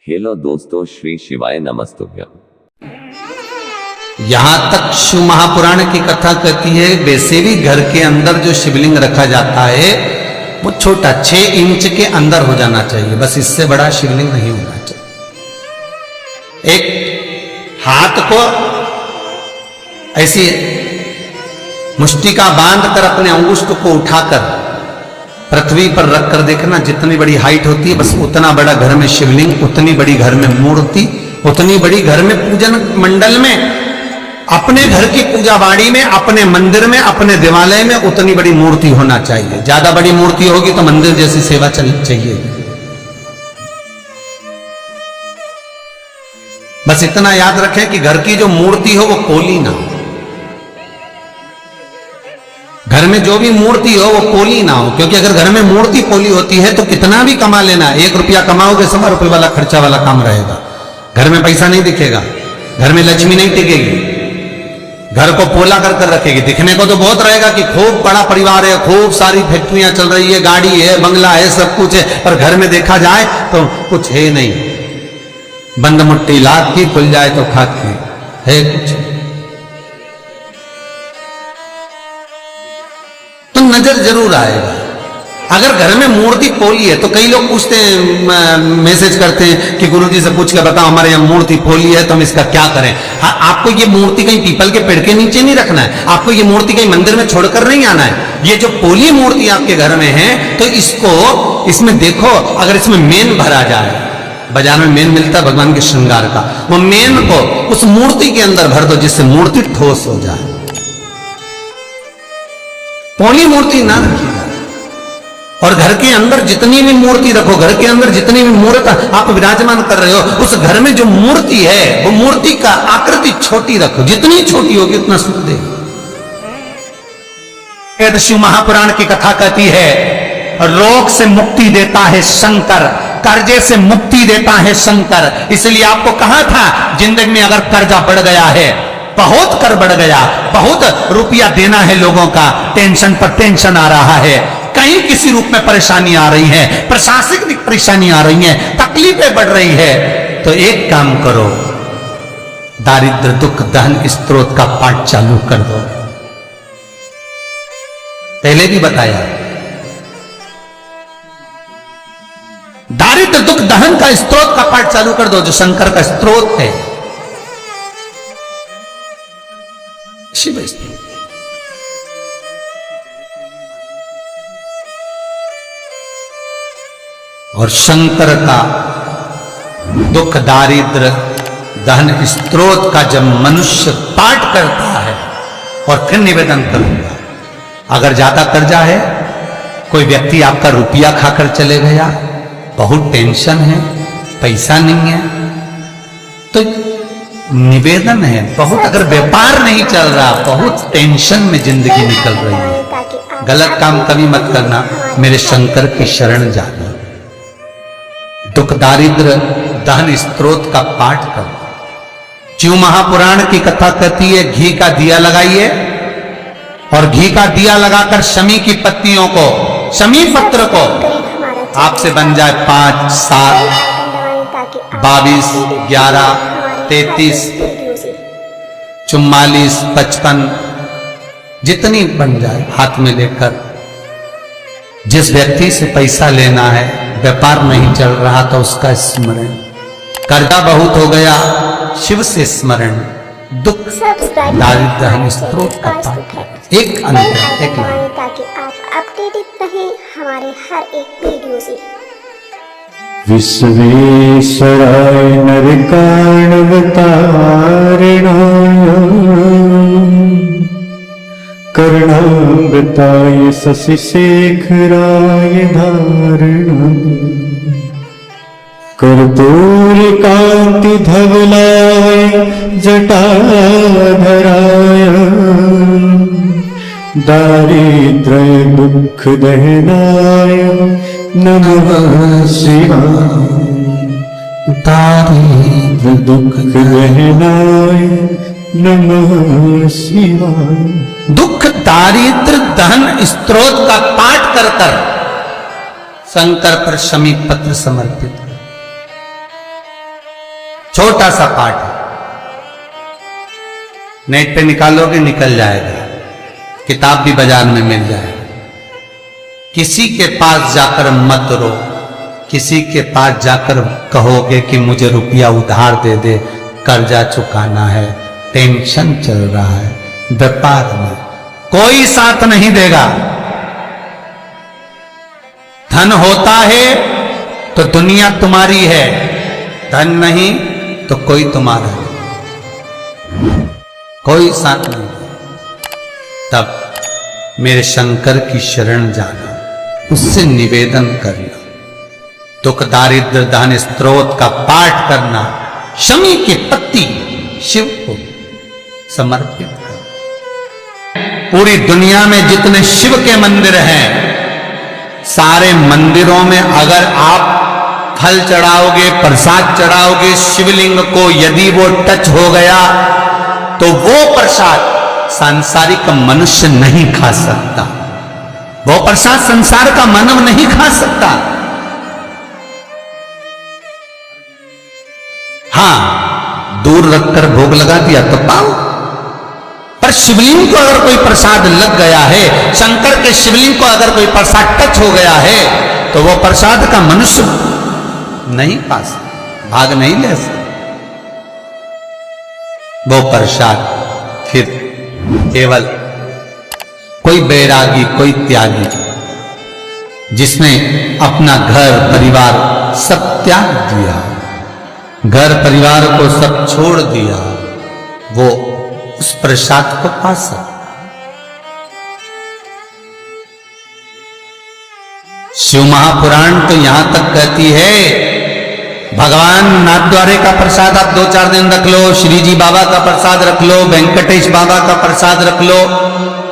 Hello दोस्तों, श्री शिवाय नमस्तुभ्यम। यहाँ तक शिव महापुराण की कथा कहती है वैसे भी घर के अंदर जो शिवलिंग रखा जाता है वो छोटा 6 इंच के अंदर हो जाना चाहिए, बस इससे बड़ा शिवलिंग नहीं होना चाहिए। एक हाथ को ऐसी मुष्टिका बांधकर अपने अंगुष्ठ को उठाकर पृथ्वी पर रखकर देखना, जितनी बड़ी हाइट होती है बस उतना बड़ा घर में शिवलिंग, उतनी बड़ी घर में मूर्ति, उतनी बड़ी घर में पूजन मंडल में, अपने घर की पूजा वाड़ी में, अपने मंदिर में, अपने देवालय में उतनी बड़ी मूर्ति होना चाहिए। ज्यादा बड़ी मूर्ति होगी तो मंदिर जैसी सेवा चलनी चाहिए। बस इतना याद रखें कि घर की जो मूर्ति हो वो पोली ना हो। घर में जो भी मूर्ति हो वो पोली ना हो, क्योंकि अगर घर में मूर्ति पोली होती है तो कितना भी कमा लेना, 1 रुपया कमाओगे 100 रुपये वाला खर्चा वाला काम रहेगा। घर में पैसा नहीं दिखेगा, घर में लक्ष्मी नहीं टिकेगी, घर को पोला कर कर रखेगी। दिखने को तो बहुत रहेगा कि खूब बड़ा परिवार है, खूब सारी फैक्ट्रियां चल रही है, गाड़ी है, बंगला है, सब कुछ है, पर घर में देखा जाए तो कुछ है नहीं। बंद मुट्ठी लात की, खुल जाए तो खात की, है कुछ तो नजर जरूर आएगा। अगर घर में मूर्ति पोली है तो कई लोग पूछते हैं, मैसेज करते हैं कि गुरुजी से पूछ के बताओ हमारे यहाँ मूर्ति पोली है तो हम इसका क्या करें। हाँ, आपको ये मूर्ति कहीं पीपल के पेड़ के नीचे नहीं रखना है, आपको ये मूर्ति कहीं मंदिर में छोड़कर नहीं आना है। ये जो पोली मूर्ति आपके घर में है तो इसमें देखो, अगर इसमें मेन भरा जाए, बाजार में मेन मिलता है भगवान के श्रृंगार का, वो मेन को उस मूर्ति के अंदर भर दो जिससे मूर्ति ठोस हो जाए। पोली मूर्ति ना रखिएगा। और घर के अंदर जितनी भी मूर्ति रखो, घर के अंदर जितनी भी मूर्त आप विराजमान कर रहे हो, उस घर में जो मूर्ति है वो मूर्ति का आकृति छोटी रखो, जितनी छोटी होगी उतना सुख देगी। शिव महापुराण की कथा कहती है रोग से मुक्ति देता है शंकर, कर्जे से मुक्ति देता है शंकर। इसलिए आपको कहा था जिंदगी में अगर कर्जा बढ़ गया है, बहुत कर बढ़ गया, बहुत रुपया देना है लोगों का, टेंशन पर टेंशन आ रहा है, कहीं किसी रूप में परेशानी आ रही है, प्रशासनिक परेशानी आ रही है, तकलीफें बढ़ रही है, तो एक काम करो, दारिद्र दुख दहन स्त्रोत का पाठ चालू कर दो। पहले भी बताया, दारिद्र दुख दहन का स्त्रोत का पाठ चालू कर दो, जो शंकर का स्त्रोत है, शिव स्त्रोत। और शंकर का दुख दारिद्र दहन स्त्रोत का जब मनुष्य पाठ करता है, और फिर निवेदन करूंगा, अगर ज्यादा कर्जा है, कोई व्यक्ति आपका रुपया खाकर चले गया, बहुत टेंशन है, पैसा नहीं है, तो निवेदन है, बहुत अगर व्यापार नहीं चल रहा, बहुत टेंशन में जिंदगी निकल रही है, गलत काम कभी मत करना, मेरे शंकर की शरण जाना। दुख दारिद्र दहन स्त्रोत का पाठ करो। शिव महापुराण की कथा कहती है घी का दिया लगाइए, और घी का दिया लगाकर शमी की पत्तियों को, शमी पत्र को आपसे बन जाए 5, 7, 22, 11, 33, 44, 55, जितनी बन जाए हाथ में लेकर, जिस व्यक्ति से पैसा लेना है, व्यापार नहीं चल रहा तो उसका स्मरण, कर्जा बहुत हो गया, शिव से स्मरण, दुख दारिद्र दहन स्त्रोत का पाठ, एक अंतर, एक लाइन, ताकि आप अपडेटेड रहें हमारे हर एक वीडियो से। विश्वेश्वराय नरकाणवतारिणाय कर्णामृताय शशिशेखराय धारणा कर्पूरकान्ति धवलाय जटाधराय दारिद्र्य दुख दहनाय नमः शिवाय। दारिद्र्य दुख दहनाय नमः शिवाय। दुख दारिद्र दहन स्त्रोत का पाठ कर कर शंकर पर शमी पत्र समर्पित। छोटा सा पाठ है, नेट पे निकालोगे निकल जाएगा, किताब भी बाजार में मिल जाएगा। किसी के पास जाकर मत रो, किसी के पास जाकर कहोगे कि मुझे रुपया उधार दे दे, कर्जा चुकाना है, टेंशन चल रहा है, व्यापार में कोई साथ नहीं देगा। धन होता है तो दुनिया तुम्हारी है, धन नहीं तो कोई तुम्हारा है, कोई साथ नहीं। तब मेरे शंकर की शरण जाना, उससे निवेदन करना, दुख दारिद्र दहन स्त्रोत का पाठ करना, शमी की पत्ती शिव को समर्पित कर। पूरी दुनिया में जितने शिव के मंदिर हैं, सारे मंदिरों में अगर आप फल चढ़ाओगे, प्रसाद चढ़ाओगे शिवलिंग को, यदि वो टच हो गया तो वो प्रसाद सांसारिक मनुष्य नहीं खा सकता, वो प्रसाद संसार का मानव नहीं खा सकता। हां, दूर रखकर भोग लगा दिया तो पाओ, पर शिवलिंग को अगर कोई प्रसाद लग गया है, शंकर के शिवलिंग को अगर कोई प्रसाद टच हो गया है, तो वो प्रसाद का मनुष्य नहीं पा सकता, भाग नहीं ले सकता। वो प्रसाद फिर केवल कोई बैरागी, कोई त्यागी, जिसने अपना घर परिवार सब त्याग दिया, घर परिवार को सब छोड़ दिया, वो उस प्रसाद को पा सकता। शिव महापुराण तो यहां तक कहती है, भगवान नाथद्वारे का प्रसाद आप 2-4 दिन रख लो, श्री जी बाबा का प्रसाद रख लो, वेंकटेश बाबा का प्रसाद रख लो,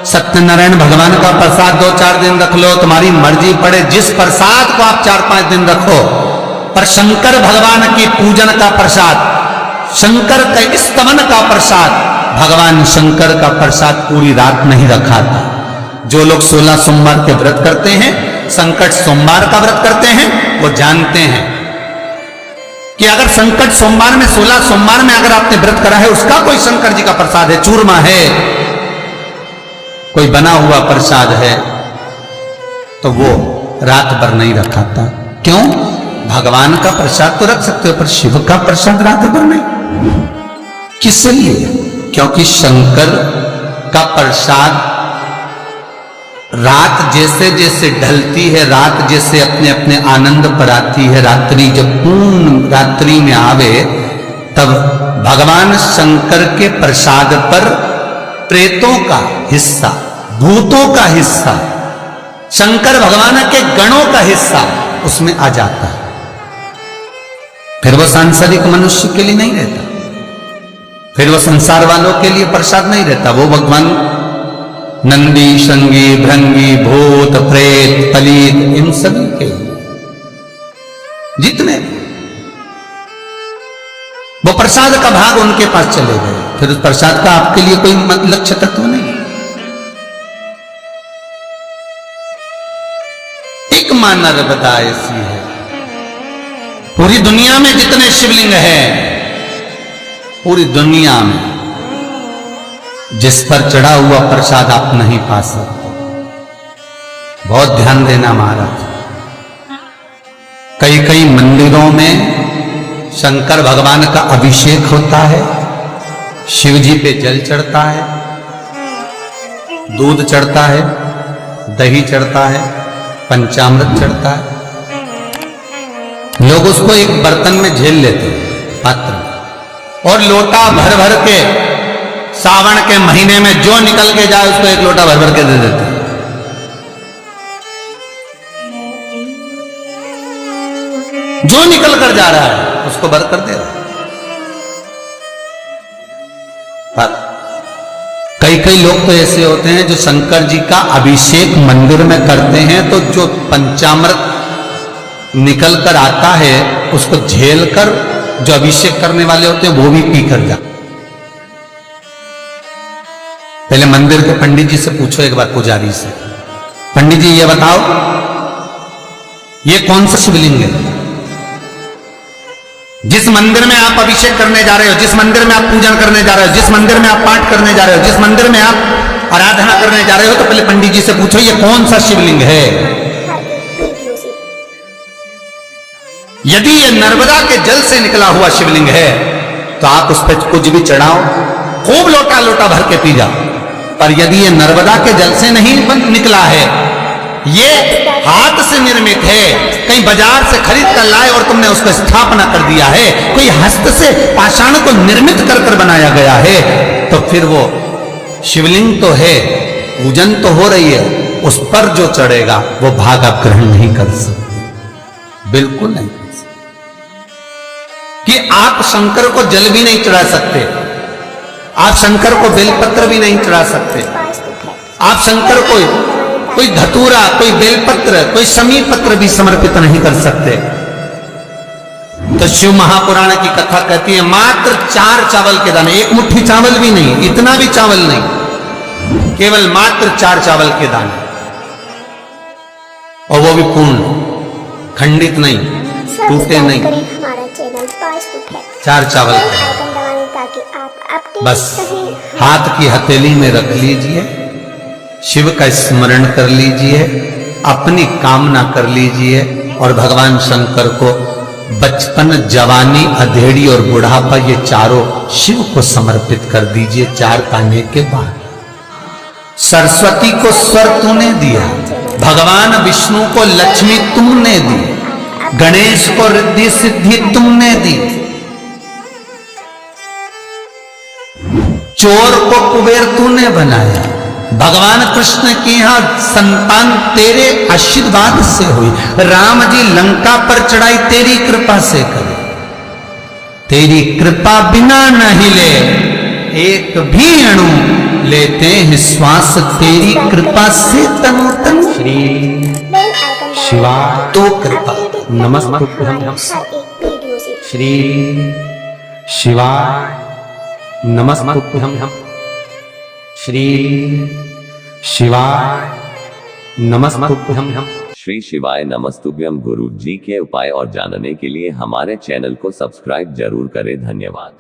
सत्यनारायण भगवान का प्रसाद 2-4 दिन रख लो, तुम्हारी मर्जी पड़े जिस प्रसाद को आप 4-5 दिन रखो, पर शंकर भगवान की पूजन का प्रसाद, शंकर के स्तवन का प्रसाद, भगवान शंकर का प्रसाद पूरी रात नहीं रखा था। जो लोग 16 सोमवार के व्रत करते हैं, संकट सोमवार का व्रत करते हैं, वो जानते हैं कि अगर संकट सोमवार में 16 सोमवार में अगर आपने व्रत करा है, उसका कोई शंकर जी का प्रसाद है, चूरमा है, कोई बना हुआ प्रसाद है, तो वो रात भर नहीं रखा था। क्यों? भगवान का प्रसाद तो रख सकते हो, पर शिव का प्रसाद रात भर नहीं। किस लिए? क्योंकि शंकर का प्रसाद रात जैसे जैसे ढलती है, रात जैसे अपने अपने आनंद पर आती है, रात्रि जब पूर्ण रात्रि में आवे, तब भगवान शंकर के प्रसाद पर प्रेतों का हिस्सा, भूतों का हिस्सा, शंकर भगवान के गणों का हिस्सा उसमें आ जाता है। फिर वो सांसारिक मनुष्य के लिए नहीं रहता, फिर वो संसार वालों के लिए प्रसाद नहीं रहता, वो भगवान नंदी, शंगी, भृंगी, भूत, प्रेत, पलीत, इन सभी के जितने वो प्रसाद का भाग उनके पास चले गए, फिर उस प्रसाद का आपके लिए कोई लक्ष्य तत्व नहीं। एक मां नर्मदा ऐसी है, पूरी दुनिया में जितने शिवलिंग हैं, पूरी दुनिया में जिस पर चढ़ा हुआ प्रसाद आप नहीं पा सकते। बहुत ध्यान देना महाराज, कई कई मंदिरों में शंकर भगवान का अभिषेक होता है, शिव जी पे जल चढ़ता है, दूध चढ़ता है, दही चढ़ता है, पंचामृत चढ़ता है। लोग उसको एक बर्तन में झेल लेते हैं, पात्र में, और लोटा भर भर के सावन के महीने में जो निकल के जाए उसको एक लोटा भर भर के दे देते हैं। जो निकल कर जा रहा है उसको भर कर दे रहा है। पर कई कई लोग तो ऐसे होते हैं जो शंकर जी का अभिषेक मंदिर में करते हैं, तो जो पंचामृत निकल कर आता है उसको झेल कर जो अभिषेक करने वाले होते हैं वो भी पी कर जाते। पहले मंदिर के पंडित जी से पूछो एक बार, पुजारी से, पंडित जी ये बताओ ये कौन सा शिवलिंग है? जिस मंदिर में आप अभिषेक करने जा रहे हो, जिस मंदिर में आप पूजन करने जा रहे हो, जिस मंदिर में आप पाठ करने जा रहे हो, जिस मंदिर में आप आराधना करने जा रहे हो, तो पहले पंडित जी से पूछो ये कौन सा शिवलिंग है। हर एक वीडियो से यदि ये नर्मदा के जल से निकला हुआ शिवलिंग है तो आप उस पर कुछ भी चढ़ाओ, खूब लोटा लोटा भर के पी जाओ। पर यदि ये नर्मदा के जल से नहीं निकला है, ये हाथ से निर्मित है, कहीं बाजार से खरीद कर लाए और तुमने उसको स्थापना कर दिया है, कोई हस्त से पाषाण को निर्मित कर कर बनाया गया है, तो फिर वो शिवलिंग तो है, पूजन तो हो रही है, उस पर जो चढ़ेगा वो भाग आप ग्रहण नहीं कर सकते, बिल्कुल नहीं कर सकते। कि आप शंकर को जल भी नहीं चढ़ा सकते, आप शंकर को बेलपत्र भी नहीं चढ़ा सकते, आप शंकर को कोई धतूरा, कोई बेलपत्र, कोई समी पत्र भी समर्पित नहीं कर सकते। तो शिव महापुराण की कथा कहती है मात्र 4 चावल के दाने, एक मुट्ठी चावल भी नहीं, इतना भी चावल नहीं, केवल मात्र 4 चावल के दाने, और वो भी पूर्ण, खंडित नहीं, टूटे नहीं, हमारा चैनल 4 चावल के, आइकन दबाएं ताकि आप अपडेट बस रहें। हाथ की हथेली में रख लीजिए, शिव का स्मरण कर लीजिए, अपनी कामना कर लीजिए और भगवान शंकर को बचपन, जवानी, अधेड़ी और बुढ़ापा ये चारों शिव को समर्पित कर दीजिए। 4 पाने के बाद सरस्वती को स्वर तूने दिया, भगवान विष्णु को लक्ष्मी तुमने दी, गणेश को रिद्धि सिद्धि तुमने दी, चोर को कुबेर तूने बनाया, भगवान कृष्ण की यहां संतान तेरे आशीर्वाद से हुई, राम जी लंका पर चढ़ाई तेरी कृपा से करे, तेरी कृपा बिना न हिले एक भी अणु, लेते हैं श्वास तेरी कृपा से तनु तनु। श्री बेल आइकन दबाएं शिवा तो कृपा नमस्तुभ्यं। हर एक वीडियो से श्री शिवाय नमस्तुभ्यं। श्री शिवाय नमस्तुभ्यं। श्री शिवाय नमस्तुभ्यम। गुरु जी के उपाय और जानने के लिए हमारे चैनल को सब्सक्राइब जरूर करें। धन्यवाद।